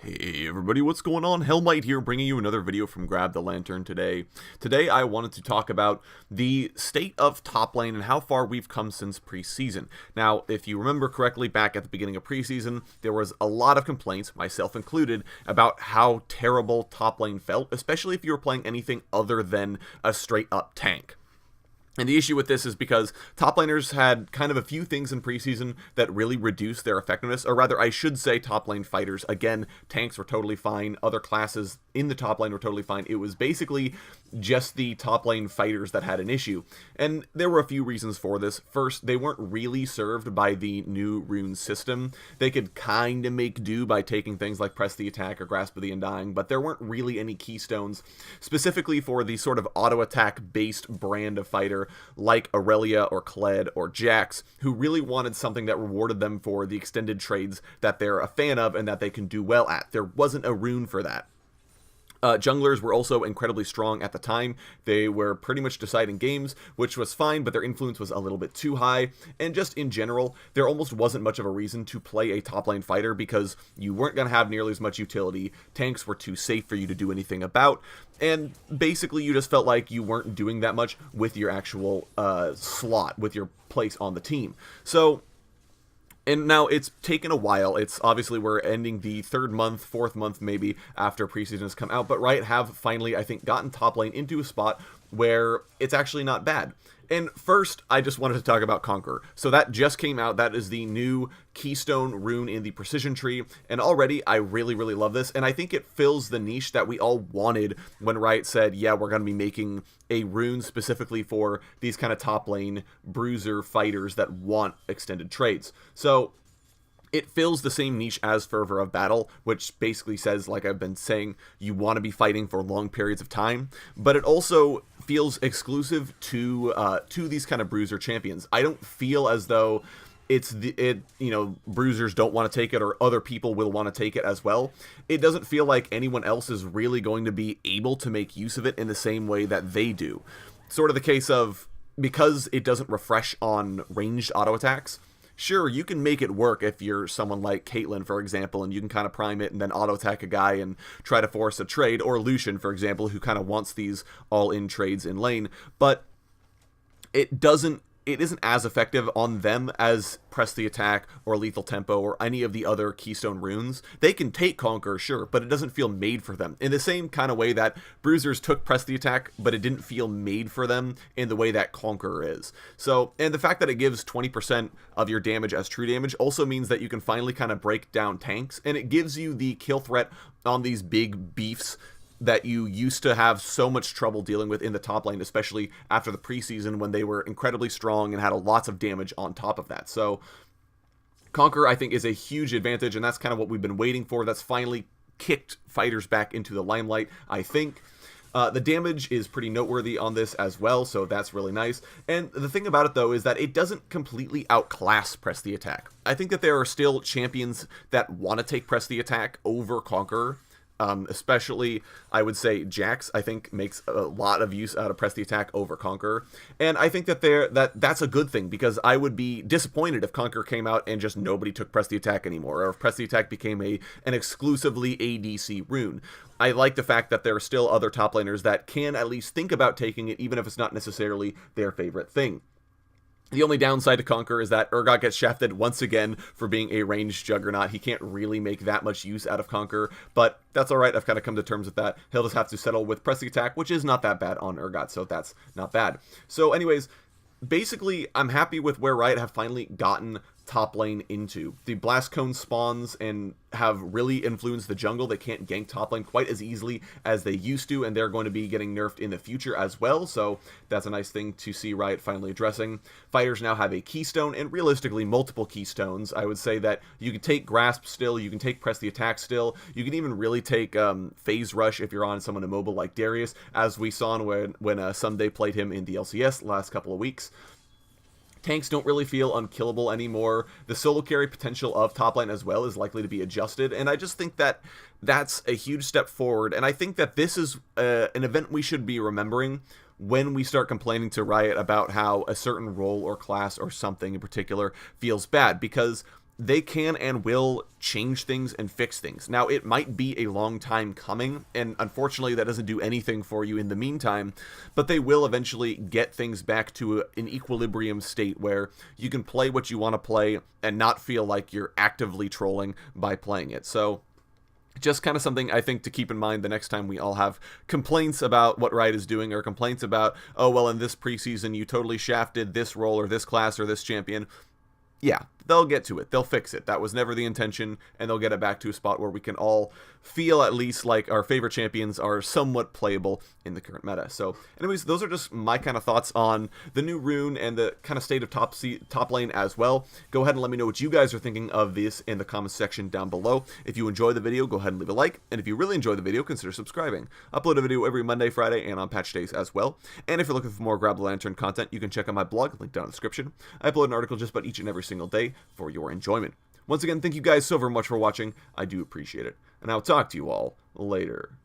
Hey everybody, what's going on? Hellmite here, bringing you another video from Grab the Lantern today. Today I wanted to talk about the state of top lane and how far we've come since preseason. Now, if you remember correctly, back at the beginning of preseason, there was a lot of complaints, myself included, about how terrible top lane felt, especially if you were playing anything other than a straight-up tank. And the issue with this is because top laners had kind of a few things in preseason that really reduced their effectiveness, or rather, I should say top lane fighters. Again, tanks were totally fine. Other classes in the top lane were totally fine. It was basically just the top lane fighters that had an issue. And there were a few reasons for this. First, they weren't really served by the new rune system. They could kind of make do by taking things like Press the Attack or Grasp of the Undying, but there weren't really any keystones specifically for the sort of auto-attack based brand of fighter like Aurelia or Kled or Jax, who really wanted something that rewarded them for the extended trades that they're a fan of and that they can do well at. There wasn't a rune for that. Junglers were also incredibly strong at the time. They were pretty much deciding games, which was fine, but their influence was a little bit too high. And just in general, there almost wasn't much of a reason to play a top lane fighter because you weren't going to have nearly as much utility. Tanks were too safe for you to do anything about. And basically, you just felt like you weren't doing that much with your actual slot, with your place on the team. And now it's taken a while. It's obviously we're ending the third month, fourth month maybe after preseason has come out, but Riot have finally, I think, gotten top lane into a spot where it's actually not bad. And first, I just wanted to talk about Conqueror. So that just came out. That is the new keystone rune in the precision tree. And already, I really, really love this. And I think it fills the niche that we all wanted when Riot said, yeah, we're going to be making a rune specifically for these kind of top lane bruiser fighters that want extended trades. So it fills the same niche as Fervor of Battle, which basically says, like I've been saying, you want to be fighting for long periods of time, but it also feels exclusive to these kind of bruiser champions. I don't feel as though bruisers don't want to take it or other people will want to take it as well. It doesn't feel like anyone else is really going to be able to make use of it in the same way that they do. Sort of the case of, because it doesn't refresh on ranged auto attacks, sure, you can make it work if you're someone like Caitlyn, for example, and you can kind of prime it and then auto-attack a guy and try to force a trade, or Lucian, for example, who kind of wants these all-in trades in lane, but it isn't as effective on them as Press the Attack or Lethal Tempo or any of the other keystone runes. They can take Conqueror, sure, but it doesn't feel made for them. In the same kind of way that bruisers took Press the Attack, but it didn't feel made for them in the way that Conqueror is. So, and the fact that it gives 20% of your damage as true damage also means that you can finally kind of break down tanks, and it gives you the kill threat on these big beefs that you used to have so much trouble dealing with in the top lane, especially after the preseason when they were incredibly strong and had lots of damage on top of that. So Conqueror, I think, is a huge advantage, and that's kind of what we've been waiting for. That's finally kicked fighters back into the limelight, I think. The damage is pretty noteworthy on this as well, so that's really nice. And the thing about it, though, is that it doesn't completely outclass Press the Attack. I think that there are still champions that want to take Press the Attack over Conqueror. Especially, I would say Jax, I think, makes a lot of use out of Press the Attack over Conqueror. And I think that that's a good thing, because I would be disappointed if Conqueror came out and just nobody took Press the Attack anymore, or if Press the Attack became an exclusively ADC rune. I like the fact that there are still other top laners that can at least think about taking it, even if it's not necessarily their favorite thing. The only downside to Conqueror is that Urgot gets shafted once again for being a ranged juggernaut. He can't really make that much use out of Conqueror, but that's alright. I've kind of come to terms with that. He'll just have to settle with Press the Attack, which is not that bad on Urgot, so that's not bad. So anyways, basically, I'm happy with where Riot have finally gotten top lane into. The Blast Cone spawns and have really influenced the jungle. They can't gank top lane quite as easily as they used to, and they're going to be getting nerfed in the future as well, so that's a nice thing to see Riot finally addressing. Fighters now have a keystone, and realistically multiple keystones. I would say that you can take Grasp still, you can take Press the Attack still, you can even really take Phase Rush if you're on someone immobile like Darius, as we saw when Sunday played him in the LCS last couple of weeks. Tanks don't really feel unkillable anymore. The solo carry potential of top lane as well is likely to be adjusted, and I just think that that's a huge step forward, and I think that this is an event we should be remembering when we start complaining to Riot about how a certain role or class or something in particular feels bad, because they can and will change things and fix things. Now, it might be a long time coming, and unfortunately that doesn't do anything for you in the meantime, but they will eventually get things back to an equilibrium state where you can play what you want to play and not feel like you're actively trolling by playing it. So just kind of something I think to keep in mind the next time we all have complaints about what Riot is doing, or complaints about, oh, well, in this preseason you totally shafted this role or this class or this champion. Yeah, they'll get to it. They'll fix it. That was never the intention, and they'll get it back to a spot where we can all feel at least like our favorite champions are somewhat playable in the current meta. So anyways, those are just my kind of thoughts on the new rune and the kind of state of top lane as well. Go ahead and let me know what you guys are thinking of this in the comments section down below. If you enjoy the video, go ahead and leave a like, and if you really enjoy the video, consider subscribing. I upload a video every Monday, Friday, and on patch days as well. And if you're looking for more Grab the Lantern content, you can check out my blog, link down in the description. I upload an article just about each and every single day for your enjoyment. Once again, thank you guys so very much for watching. I do appreciate it. And I'll talk to you all later.